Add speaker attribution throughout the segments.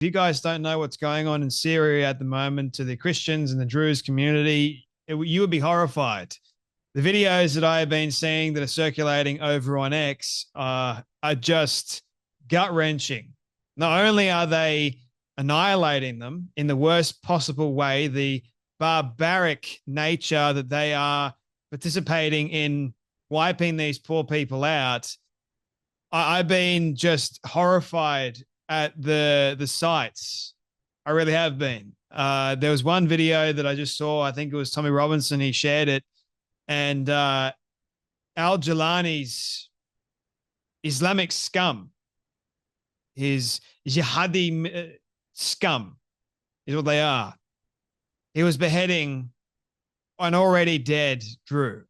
Speaker 1: If you guys don't know what's going on in Syria at the moment to the Christians and the Druze community, you would be horrified. The videos that I have been seeing that are circulating over on X are just gut wrenching. Not only are they annihilating them in the worst possible way, the barbaric nature that they are participating in wiping these poor people out. I've been just horrified at the sights. I really have been. There was one video that I just saw. I think it was Tommy Robinson. He shared it, and Al Jelani's Islamic scum, his jihadi scum, is what they are. He was beheading an already dead Drew,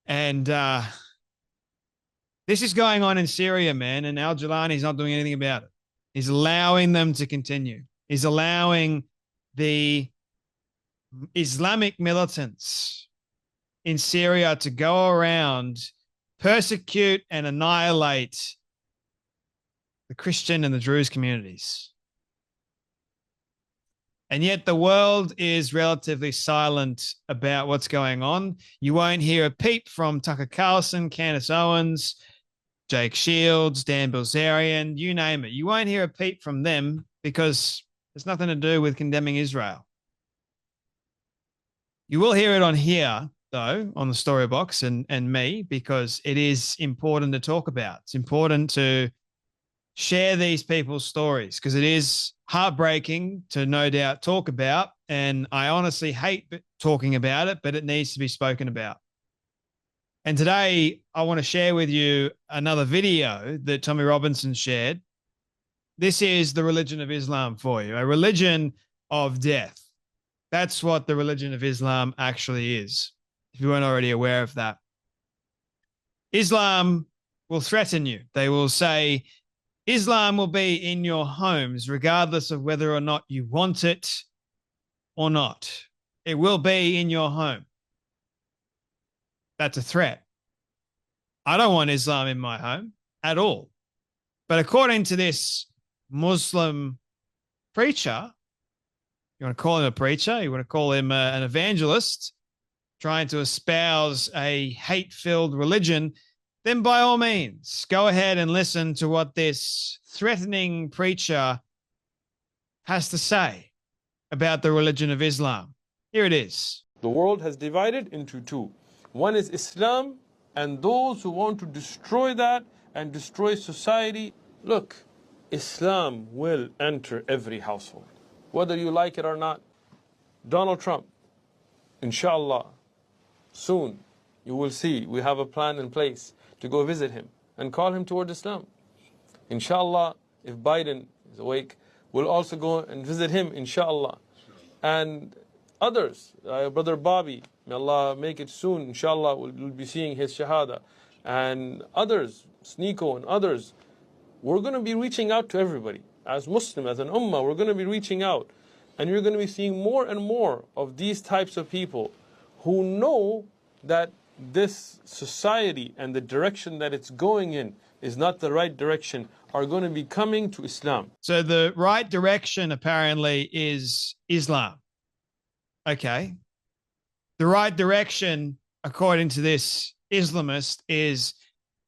Speaker 1: and this is going on in Syria, man, and Al Jelani's not doing anything about it. He's allowing them to continue. He's allowing the Islamic militants in Syria to go around, persecute and annihilate the Christian and the Druze communities. And yet the world is relatively silent about what's going on. You won't hear a peep from Tucker Carlson, Candace Owens, Jake Shields, Dan Bilzerian, you name it. You won't hear a peep from them because it's nothing to do with condemning Israel. You will hear it on here, though, on the Story Box and me, because it is important to talk about. It's important to share these people's stories because it is heartbreaking to no doubt talk about. And I honestly hate talking about it, but it needs to be spoken about. And today I want to share with you another video that Tommy Robinson shared. This is the religion of Islam for you, a religion of death. That's what the religion of Islam actually is, if you weren't already aware of that. Islam will threaten you. They will say, Islam will be in your homes, regardless of whether or not you want it or not. It will be in your home. That's a threat. I don't want Islam in my home at all. But according to this Muslim preacher, you want to call him a preacher, you want to call him an evangelist, trying to espouse a hate-filled religion, then by all means, go ahead and listen to what this threatening preacher has to say about the religion of Islam. Here it is.
Speaker 2: The world has divided into two. One is Islam and those who want to destroy that and destroy society. Look, Islam will enter every household, whether you like it or not. Donald Trump, inshallah, soon you will see we have a plan in place to go visit him and call him toward Islam. Inshallah, if Biden is awake, we'll also go and visit him, inshallah. And others, Brother Bobby, may Allah make it soon, inshallah, we'll be seeing his shahada. And others, Sneeko and others, we're going to be reaching out to everybody. As Muslim, as an ummah, we're going to be reaching out. And you're going to be seeing more and more of these types of people who know that this society and the direction that it's going in is not the right direction, are going to be coming to Islam.
Speaker 1: So the right direction apparently is Islam. Okay. The right direction, according to this Islamist, is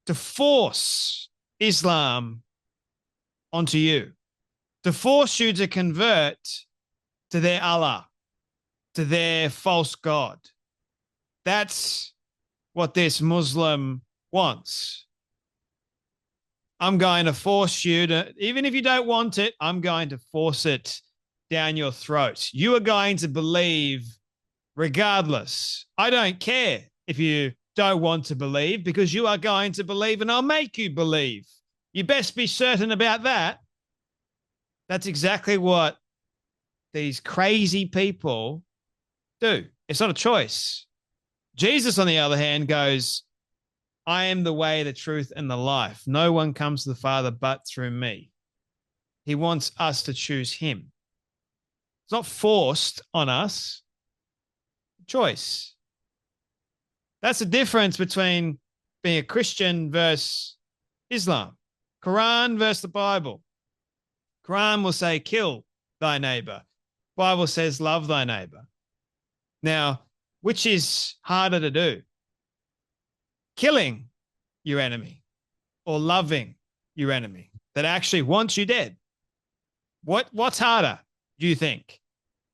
Speaker 1: to force Islam onto you, to force you to convert to their Allah, to their false God. That's what this Muslim wants. I'm going to force you to, even if you don't want it, I'm going to force it down your throat. You are going to believe regardless. I don't care if you don't want to believe, because you are going to believe and I'll make you believe. You best be certain about that. That's exactly what these crazy people do. It's not a choice. Jesus, on the other hand, goes, I am the way, the truth, and the life. No one comes to the Father but through me. He wants us to choose him. It's not forced on us. Choice. That's the difference between being a Christian versus Islam. Quran versus the Bible. Quran will say, kill thy neighbor. Bible says, love thy neighbor. Now, which is harder to do? Killing your enemy or loving your enemy that actually wants you dead? What's harder, do you think?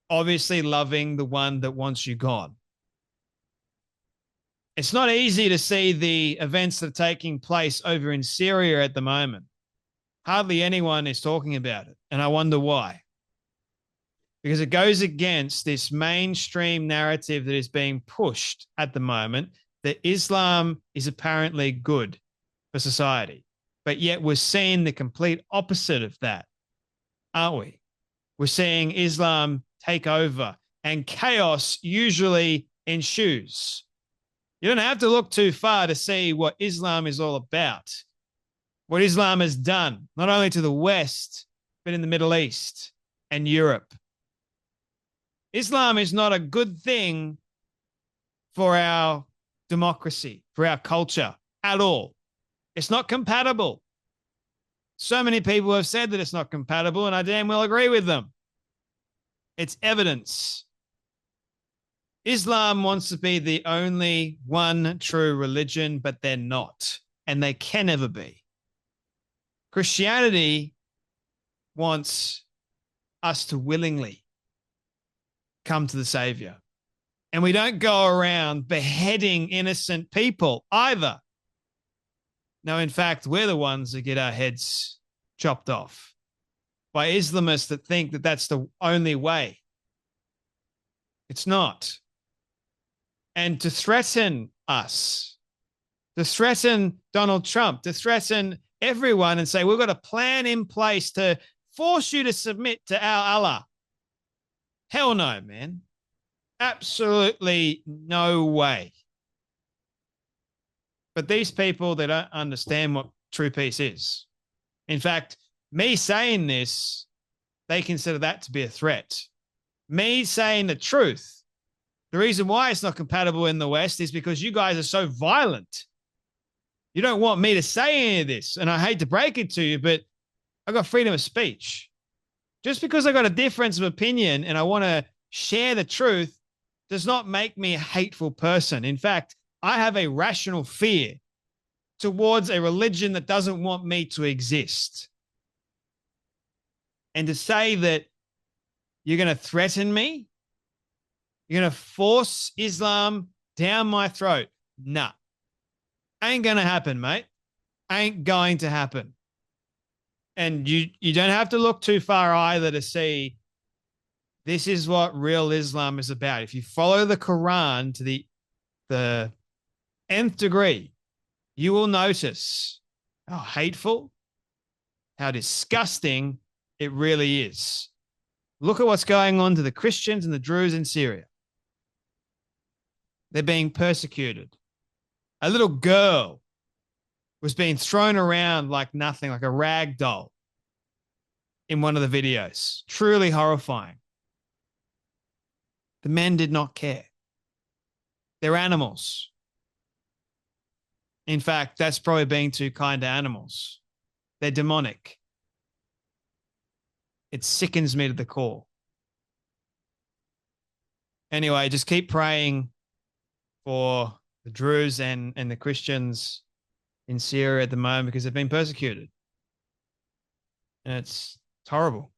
Speaker 1: Obviously, loving the one that wants you gone. It's not easy to see the events that are taking place over in Syria at the moment. Hardly anyone is talking about it, and I wonder why. Because it goes against this mainstream narrative that is being pushed at the moment that Islam is apparently good for society. But yet we're seeing the complete opposite of that, aren't we? We're seeing Islam take over and chaos usually ensues. You don't have to look too far to see what Islam is all about, what Islam has done, not only to the West, but in the Middle East and Europe. Islam is not a good thing for our democracy, for our culture at all. It's not compatible. So many people have said that it's not compatible, and I damn well agree with them. It's evidence. Islam wants to be the only one true religion, but they're not, and they can never be. Christianity wants us to willingly come to the Savior. And we don't go around beheading innocent people either. No, in fact, we're the ones that get our heads chopped off by Islamists that think that that's the only way. It's not. And to threaten us, to threaten Donald Trump, to threaten everyone and say, we've got a plan in place to force you to submit to our Allah. Hell no, man. Absolutely no way. But these people, they don't understand what true peace is. In fact, me saying this, they consider that to be a threat. Me saying the truth, the reason why it's not compatible in the West is because you guys are so violent. You don't want me to say any of this. And I hate to break it to you, but I've got freedom of speech. Just because I got a difference of opinion and I want to share the truth does not make me a hateful person. In fact, I have a rational fear towards a religion that doesn't want me to exist. And to say that you're going to threaten me, you're going to force Islam down my throat, nah. Ain't going to happen, mate. Ain't going to happen. And you don't have to look too far either to see this is what real Islam is about. If you follow the Quran to the nth degree, you will notice how hateful, how disgusting it really is. Look at what's going on to the Christians and the Druze in Syria. They're being persecuted. A little girl was being thrown around like nothing, like a rag doll in one of the videos. Truly horrifying. The men did not care. They're animals. In fact, that's probably being too kind to animals. They're demonic. It sickens me to the core. Anyway, just keep praying for the Druze and the Christians in Syria at the moment because they've been persecuted. And it's horrible.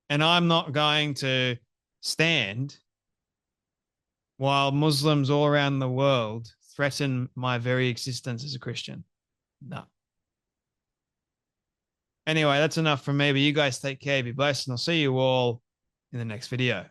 Speaker 1: And I'm not going to stand while Muslims all around the world threaten my very existence as a Christian. No. Anyway, that's enough from me, but you guys take care, be blessed, and I'll see you all in the next video.